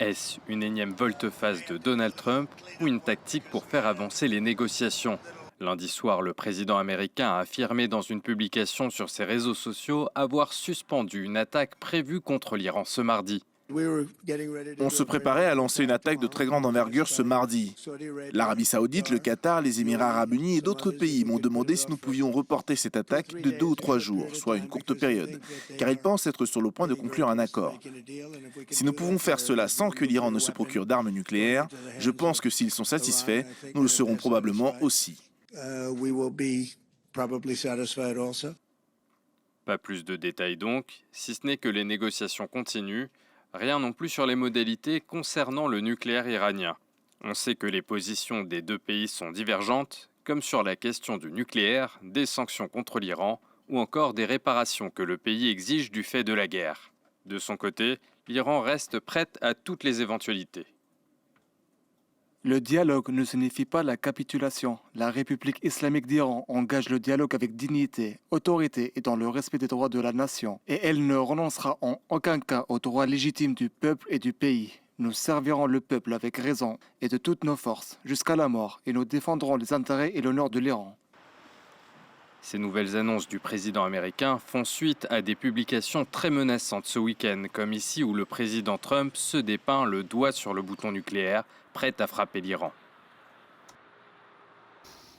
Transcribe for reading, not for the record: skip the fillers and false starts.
Est-ce une énième volte-face de Donald Trump ou une tactique pour faire avancer les négociations? Lundi soir, le président américain a affirmé dans une publication sur ses réseaux sociaux avoir suspendu une attaque prévue contre l'Iran ce mardi. On se préparait à lancer une attaque de très grande envergure ce mardi. L'Arabie Saoudite, le Qatar, les Émirats Arabes Unis et d'autres pays m'ont demandé si nous pouvions reporter cette attaque de 2 ou 3 jours, soit une courte période, car ils pensent être sur le point de conclure un accord. Si nous pouvons faire cela sans que l'Iran ne se procure d'armes nucléaires, je pense que s'ils sont satisfaits, nous le serons probablement aussi. Pas plus de détails donc, si ce n'est que les négociations continuent. Rien non plus sur les modalités concernant le nucléaire iranien. On sait que les positions des deux pays sont divergentes, comme sur la question du nucléaire, des sanctions contre l'Iran ou encore des réparations que le pays exige du fait de la guerre. De son côté, l'Iran reste prête à toutes les éventualités. Le dialogue ne signifie pas la capitulation. La République islamique d'Iran engage le dialogue avec dignité, autorité et dans le respect des droits de la nation. Et elle ne renoncera en aucun cas aux droits légitimes du peuple et du pays. Nous servirons le peuple avec raison et de toutes nos forces, jusqu'à la mort, et nous défendrons les intérêts et l'honneur de l'Iran. Ces nouvelles annonces du président américain font suite à des publications très menaçantes ce week-end, comme ici où le président Trump se dépeint le doigt sur le bouton nucléaire, prêt à frapper l'Iran.